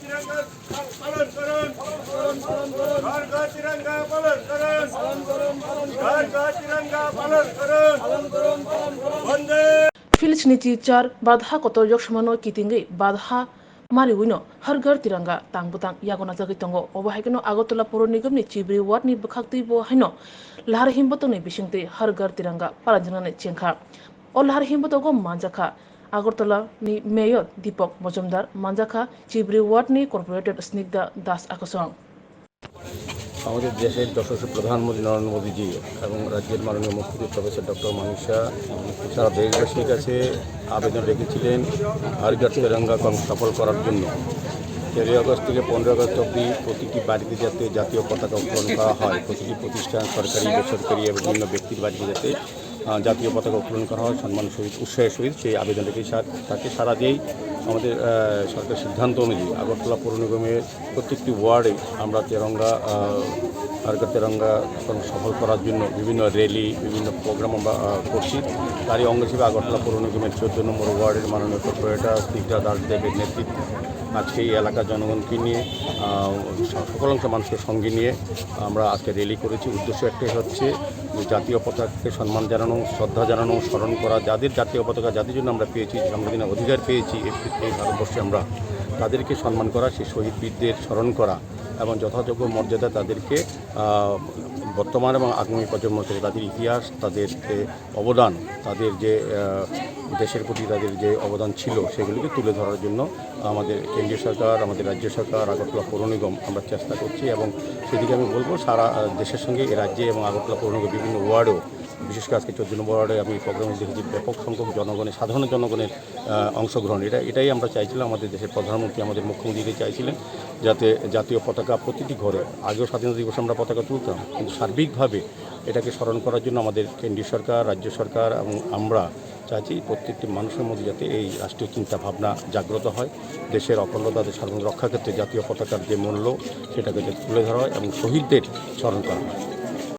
तिरंगा पालन करुन घर घर तिरंगा पालन करुन घर घर तिरंगा पालन करुन वंदे फिलिसनिति चार बाधा कोtor yok samano kitingi बाधा mari wino hargar tiranga tangbutang yagona jagi tongo obahaikeno agotola poro nigomni chibri ward ni bukhakti bo haino lahar himbotoni bisingti hargar tiranga palanjana chengkha o lahar himbotogo manjaka agartala ni mayor Deepak Majumdar manjaka chibri ward ni corporator Snigdha Das akosong আমাদের দেশের যশস্বী প্রধানমন্ত্রী নরেন্দ্র মোদীজি এবং রাজ্যের মাননীয় মুখ্যমন্ত্রী professor doctor মানিক শাহ সারা দেশবাসীর কাছে আবেদন রেখেছিলেন হারঘর তিরঙ্গা সফল করার জন্য। 13 আগস্ট থেকে 15 আগস্ট অবধি প্রতিটি বাড়িতে যাতে জাতীয় পতাকা উত্তোলন করা হয়, প্রতিটি প্রতিষ্ঠান সরকারি বেসরকারি এবং বিভিন্ন ব্যক্তির বাড়িতে যাতে জাতীয় পতাকা উত্তোলন করা হয় সম্মান সহিত উৎসাহের সহিত সেই আবেদন রেখে তাকে সারা দিয়েই আমাদের সরকার সিদ্ধান্ত অনুযায়ী আগরতলা পৌর নিগমের প্রত্যেকটি ওয়ার্ডে আমরা হারঘর তিরঙ্গা সফল করার জন্য বিভিন্ন র্যালি বিভিন্ন প্রোগ্রাম আমরা করছি। তারই অঙ্গ হিসেবে আগরতলা পৌর নিগমের 14 নম্বর ওয়ার্ডের মাননীয় কর্পোরেটর স্নিগ্ধা দাস দেবের নেতৃত্বে আজকে এই এলাকার জনগণকে নিয়ে সকল অংশ মানুষকে সঙ্গে নিয়ে আমরা আজকে র্যালি করেছি। উদ্দেশ্য একটাই হচ্ছে যে জাতীয় পতাকাকে সম্মান জানানো, শ্রদ্ধা জানানো, স্মরণ করা, যাদের জাতীয় পতাকা যাদের জন্য আমরা পেয়েছি, সাংবিধানিক অধিকার পেয়েছি এই ভারতবর্ষে আমরা তাদেরকে সম্মান করা, সেই শহীদ বীরদের স্মরণ করা এবং যথাযোগ্য মর্যাদা তাদেরকে বর্তমান এবং আগামী প্রজন্ম থেকে তাদের ইতিহাস, তাদের অবদান, তাদের যে দেশের প্রতি তাদের যে অবদান ছিল সেগুলিকে তুলে ধরার জন্য আমাদের কেন্দ্রীয় সরকার, আমাদের রাজ্য সরকার, আগরতলা পৌর নিগম আমরা চেষ্টা করছি এবং সেদিকে আমি বলবো সারা দেশের সঙ্গে এই রাজ্যে এবং আগরতলা পৌর নিগম বিভিন্ন ওয়ার্ডেও বিশেষ করে আজকে 14 নম্বর ওয়ার্ডে আমি প্রোগ্রামে দেখেছি ব্যাপক সংখ্যক জনগণের সাধারণ জনগণের অংশগ্রহণ। এটাই আমরা চাইছিলাম, আমাদের দেশের প্রধানমন্ত্রী আমাদের মুখ্যমন্ত্রী চাইছিলেন যাতে জাতীয় পতাকা প্রতিটি ঘরে, আগেও স্বাধীনতা দিবসে আমরা পতাকা তুলতাম, কিন্তু সার্বিকভাবে এটাকে স্মরণ করার জন্য আমাদের কেন্দ্রীয় সরকার, রাজ্য সরকার এবং আমরা চাইছি প্রত্যেকটি মানুষের মধ্যে যাতে এই রাষ্ট্রীয় চিন্তাভাবনা জাগ্রত হয়, দেশের অখণ্ডতা, দেশের সার্বভৌমত্ব রক্ষার ক্ষেত্রে জাতীয় পতাকার যে মূল্য সেটাকে যাতে তুলে ধরা হয় এবং শহীদদের স্মরণ করা হয়।